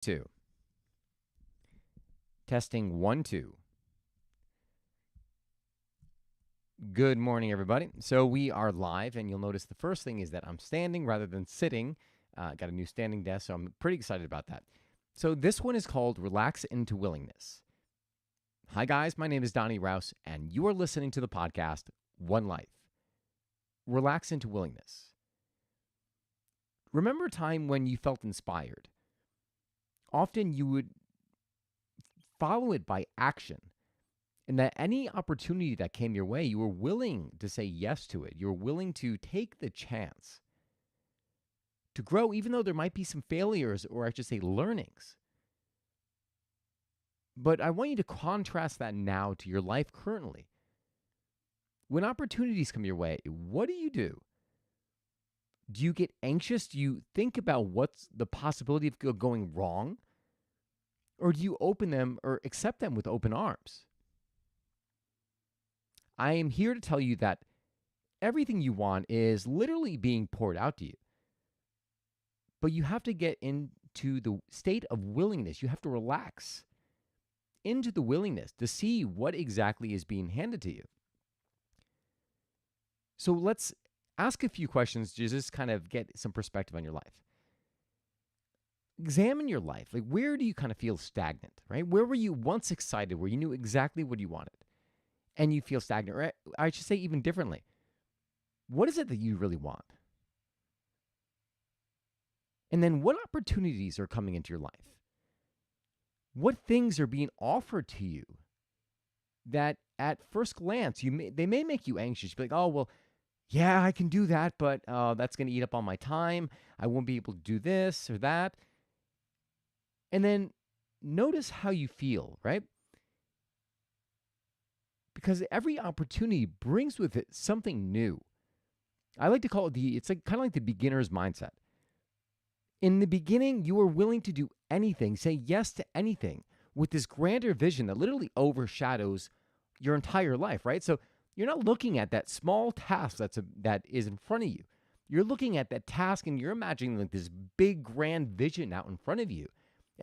Two. Testing 1, 2. Good morning, everybody. So we are live, and you'll notice the first thing is that I'm standing rather than sitting. Got a new standing desk, so I'm pretty excited about that. So this one is called Relax into Willingness. Hi, guys. My name is Donnie Rouse, and you are listening to the podcast One Life. Relax into Willingness. Remember a time when you felt inspired? Often you would follow it by action. And that any opportunity that came your way, you were willing to say yes to it. You're willing to take the chance to grow, even though there might be some failures, or I should say learnings. But I want you to contrast that now to your life currently. When opportunities come your way, what do? Do you get anxious? Do you think about what's the possibility of going wrong? Or do you open them or accept them with open arms? I am here to tell you that everything you want is literally being poured out to you. But you have to get into the state of willingness. You have to relax into the willingness to see what exactly is being handed to you. So let's ask a few questions to just kind of get some perspective on your life. Examine your life. Like, where do you kind of feel stagnant, right? Where were you once excited, where you knew exactly what you wanted, and you feel stagnant? Or I should say even differently, what is it that you really want? And then what opportunities are coming into your life? What things are being offered to you that at first glance, they may make you anxious? You're like, oh, well, yeah, I can do that, but that's going to eat up all my time. I won't be able to do this or that. And then notice how you feel, right? Because every opportunity brings with it something new. I like to call it it's like kind of like the beginner's mindset. In the beginning, you are willing to do anything, say yes to anything with this grander vision that literally overshadows your entire life, right? So you're not looking at that small task that is in front of you. You're looking at that task and you're imagining like this big grand vision out in front of you.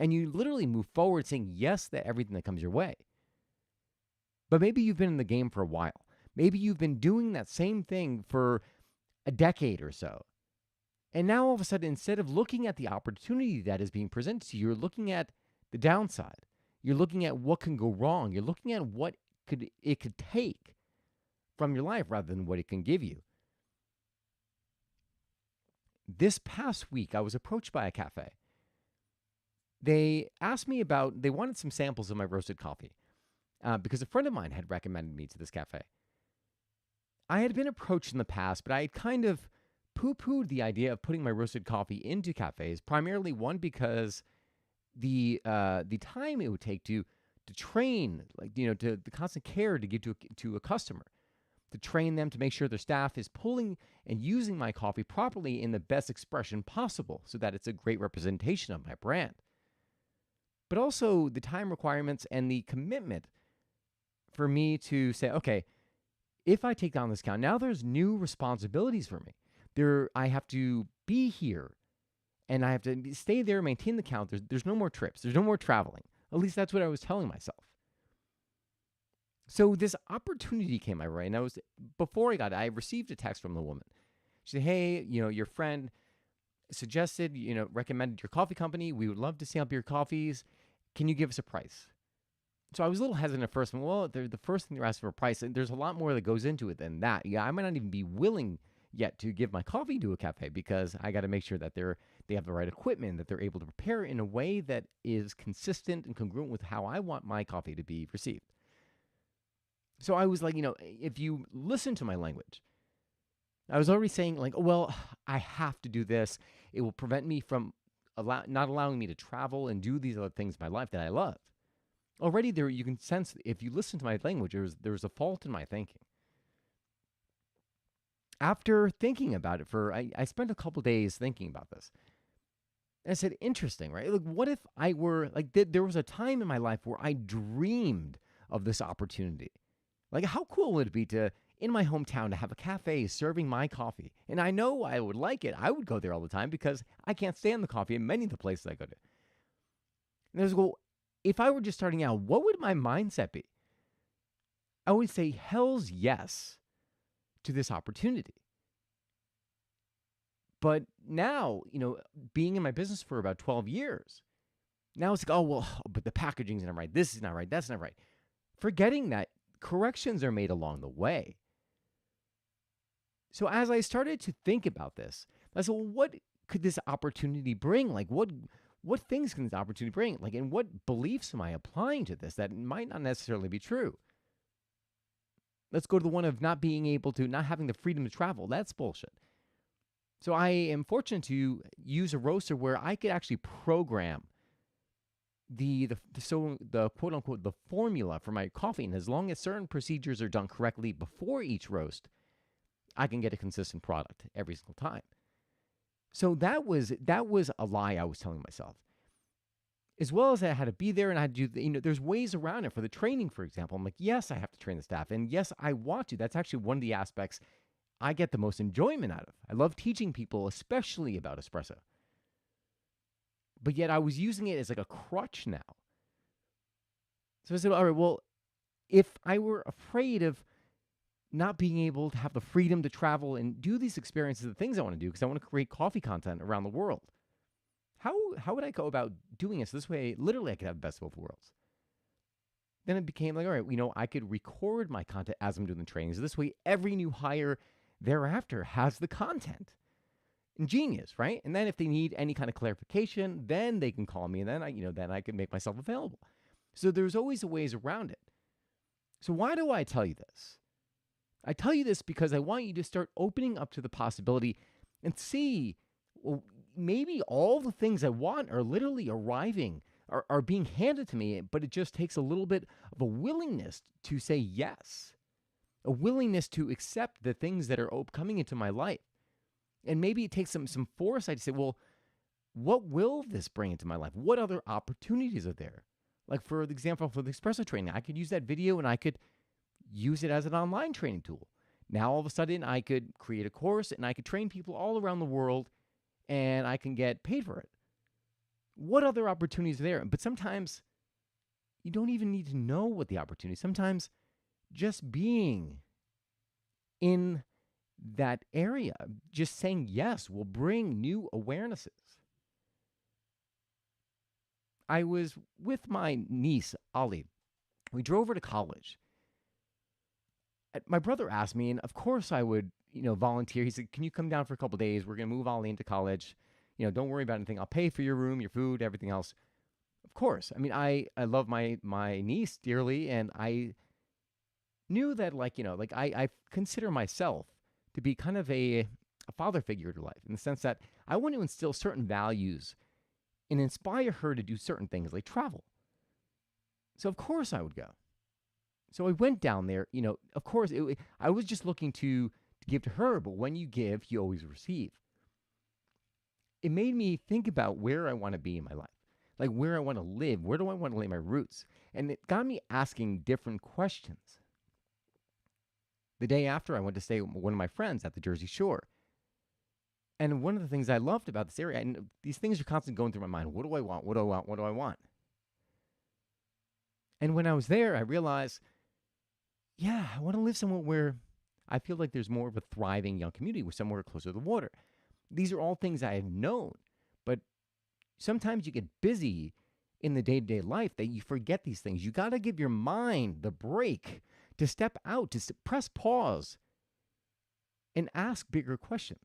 And you literally move forward saying yes to everything that comes your way. But maybe you've been in the game for a while. Maybe you've been doing that same thing for a decade or so. And now all of a sudden, instead of looking at the opportunity that is being presented to you, you're looking at the downside. You're looking at what can go wrong. You're looking at what it could take from your life rather than what it can give you. This past week, I was approached by a cafe. They asked me they wanted some samples of my roasted coffee because a friend of mine had recommended me to this cafe. I had been approached in the past, but I had kind of poo-pooed the idea of putting my roasted coffee into cafes, primarily one because the time it would take to train, to the constant care to give to a customer, to train them to make sure their staff is pulling and using my coffee properly in the best expression possible so that it's a great representation of my brand. But also the time requirements and the commitment for me to say, okay, if I take down this account, now there's new responsibilities for me. I have to be here and I have to stay there, maintain the account. There's no more trips. There's no more traveling. At least that's what I was telling myself. So this opportunity came my way, and before I got it, I received a text from the woman. She said, hey, your friend suggested, recommended your coffee company. We would love to sample your coffees. Can you give us a price? So I was a little hesitant at first. Well, the first thing they're asking for a price, and there's a lot more that goes into it than that. Yeah, I might not even be willing yet to give my coffee to a cafe because I got to make sure that they have the right equipment, that they're able to prepare in a way that is consistent and congruent with how I want my coffee to be received. So I was like, if you listen to my language, I was already saying like, oh, well, I have to do this. It will prevent me from not allowing me to travel and do these other things in my life that I love. Already there, you can sense, if you listen to my language, there's a fault in my thinking. After thinking about it I spent a couple days thinking about this. And I said, interesting, right? Like, what if I were, like, there was a time in my life where I dreamed of this opportunity? Like, how cool would it be in my hometown to have a cafe serving my coffee? And I know I would like it. I would go there all the time because I can't stand the coffee in many of the places I go to. And I was go, if I were just starting out, what would my mindset be? I would say hell's yes to this opportunity. But now, being in my business for about 12 years, now it's like, oh, well, but the packaging's not right. This is not right. That's not right. Forgetting that corrections are made along the way. So as I started to think about this, I said, well, what could this opportunity bring? Like, what things can this opportunity bring? Like, and what beliefs am I applying to this that might not necessarily be true? Let's go to the one of not having the freedom to travel. That's bullshit. So I am fortunate to use a roaster where I could actually program the quote unquote the formula for my coffee, and as long as certain procedures are done correctly before each roast, I can get a consistent product every single time. So that was a lie I was telling myself. As well as I had to be there and I had to do, there's ways around it for the training, for example. I'm like, yes, I have to train the staff. And yes, I want to. That's actually one of the aspects I get the most enjoyment out of. I love teaching people, especially about espresso. But yet I was using it as like a crutch now. So I said, all right, well, if I were afraid of not being able to have the freedom to travel and do these experiences, the things I want to do, because I want to create coffee content around the world, how would I go about doing it? So this way, literally, I could have the best of both worlds. Then it became like, all right, I could record my content as I'm doing the training. So this way, every new hire thereafter has the content. Ingenious, right? And then if they need any kind of clarification, then they can call me, and then I can make myself available. So there's always ways around it. So why do I tell you this? I tell you this because I want you to start opening up to the possibility and see, well, maybe all the things I want are literally arriving, are being handed to me, but it just takes a little bit of a willingness to say yes, a willingness to accept the things that are coming into my life. And maybe it takes some foresight to say, well, what will this bring into my life? What other opportunities are there? Like, for example, for the espresso training, I could use that video and I could use it as an online training tool. Now, all of a sudden, I could create a course and I could train people all around the world and I can get paid for it. What other opportunities are there? But sometimes you don't even need to know what the opportunity is. Sometimes just being in that area, just saying yes, will bring new awarenesses. I was with my niece, Ollie. We drove over to college. My brother asked me, and of course I would, volunteer. He said, can you come down for a couple of days? We're going to move Ollie into college. Don't worry about anything. I'll pay for your room, your food, everything else. Of course. I mean, I love my niece dearly, and I knew that, I consider myself to be kind of a father figure to life, in the sense that I want to instill certain values and inspire her to do certain things like travel. So of course I would go. So I went down there, of course, I was just looking to give to her, but when you give, you always receive. It made me think about where I want to be in my life, like where I want to live, where do I want to lay my roots? And it got me asking different questions. The day after, I went to stay with one of my friends at the Jersey Shore. And one of the things I loved about this area, and these things are constantly going through my mind, what do I want? What do I want? What do I want? And when I was there, I realized, yeah, I want to live somewhere where I feel like there's more of a thriving young community, with somewhere closer to the water. These are all things I have known, but sometimes you get busy in the day-to-day life that you forget these things. You got to give your mind the break to step out, to press pause, and ask bigger questions.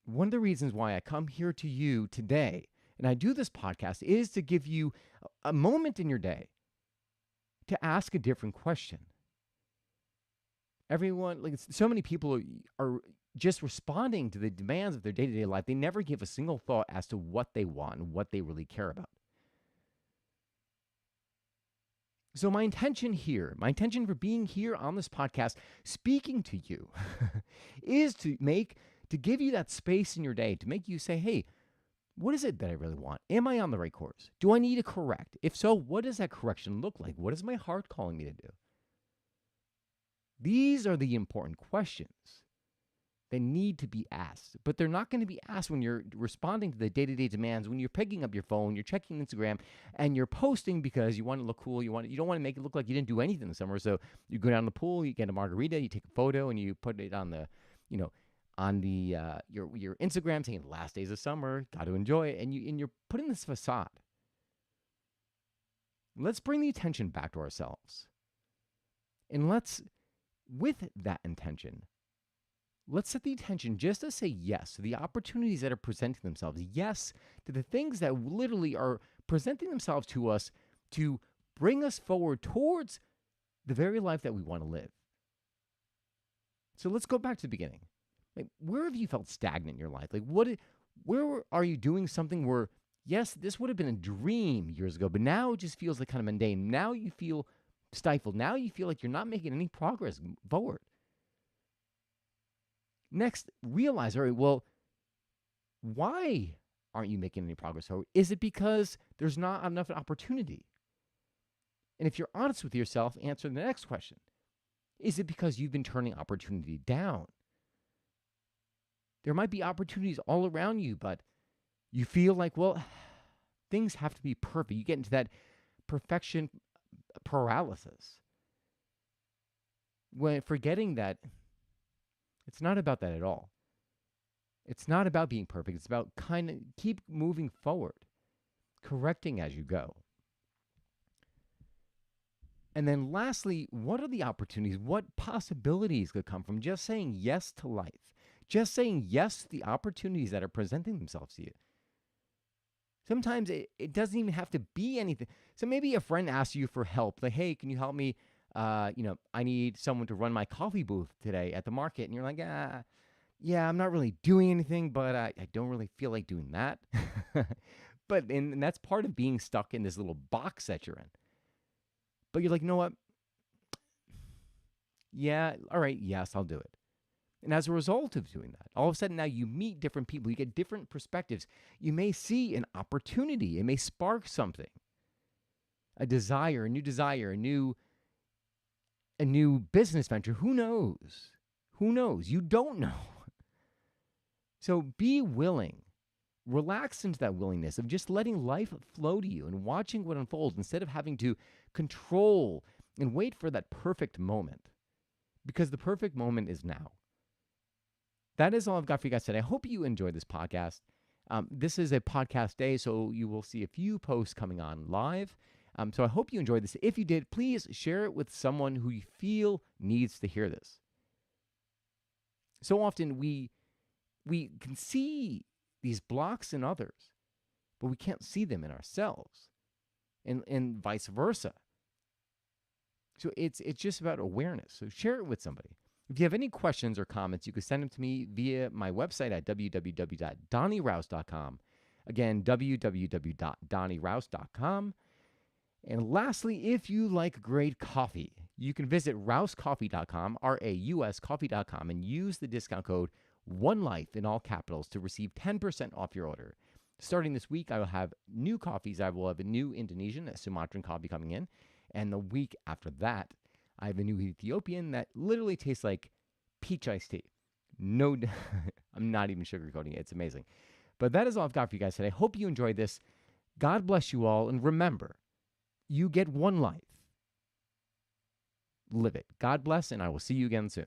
One of the reasons why I come here to you today, and I do this podcast, is to give you a moment in your day to ask a different question. Everyone, so many people are just responding to the demands of their day-to-day life. They never give a single thought as to what they want and what they really care about. So my intention for being here on this podcast, speaking to you, is to give you that space in your day to make you say, hey, what is it that I really want? Am I on the right course? Do I need to correct? If so, what does that correction look like? What is my heart calling me to do? These are the important questions. They need to be asked, but they're not going to be asked when you're responding to the day-to-day demands, when you're picking up your phone, you're checking Instagram, and you're posting because you want to look cool. You don't want to make it look like you didn't do anything this summer. So you go down to the pool, you get a margarita, you take a photo, and you put it on the, you know, on the your Instagram saying last days of summer, got to enjoy it, and you're putting this facade. Let's bring the attention back to ourselves, and with that intention, let's set the intention just to say yes to the opportunities that are presenting themselves. Yes to the things that literally are presenting themselves to us to bring us forward towards the very life that we want to live. So let's go back to the beginning. Like, where have you felt stagnant in your life? Like, where are you doing something where, yes, this would have been a dream years ago, but now it just feels like kind of mundane. Now you feel stifled. Now you feel like you're not making any progress forward. Next, realize, all right, well, why aren't you making any progress forward? Is it because there's not enough opportunity? And if you're honest with yourself, answer the next question. Is it because you've been turning opportunity down? There might be opportunities all around you, but you feel like, well, things have to be perfect. You get into that perfection paralysis. When forgetting that it's not about that at all. It's not about being perfect. It's about kind of keep moving forward, correcting as you go. And then lastly, what are the opportunities? What possibilities could come from just saying yes to life? Just saying yes to the opportunities that are presenting themselves to you. Sometimes it doesn't even have to be anything. So maybe a friend asks you for help. Like, hey, can you help me? I need someone to run my coffee booth today at the market. And you're like, yeah, I'm not really doing anything, but I don't really feel like doing that. And that's part of being stuck in this little box that you're in. But you're like, you know what? Yeah, all right, yes, I'll do it. And as a result of doing that, all of a sudden now you meet different people, you get different perspectives. You may see an opportunity, it may spark something, a desire, a new business venture. Who knows? Who knows? You don't know. So be willing. Relax into that willingness of just letting life flow to you and watching what unfolds instead of having to control and wait for that perfect moment. Because the perfect moment is now. That is all I've got for you guys today. I hope you enjoyed this podcast. This is a podcast day, so you will see a few posts coming on live. So I hope you enjoyed this. If you did, please share it with someone who you feel needs to hear this. So often we can see these blocks in others, but we can't see them in ourselves, and vice versa. So it's just about awareness. So share it with somebody. If you have any questions or comments, you can send them to me via my website at www.donnierouse.com. Again, www.donnierouse.com. And lastly, if you like great coffee, you can visit rousecoffee.com, RAUS coffee.com, and use the discount code ONELIFE in all capitals to receive 10% off your order. Starting this week, I will have new coffees. I will have a new Indonesian, a Sumatran coffee coming in. And the week after that, I have a new Ethiopian that literally tastes like peach iced tea. No, I'm not even sugarcoating it. It's amazing. But that is all I've got for you guys today. I hope you enjoyed this. God bless you all. And remember, you get one life. Live it. God bless, and I will see you again soon.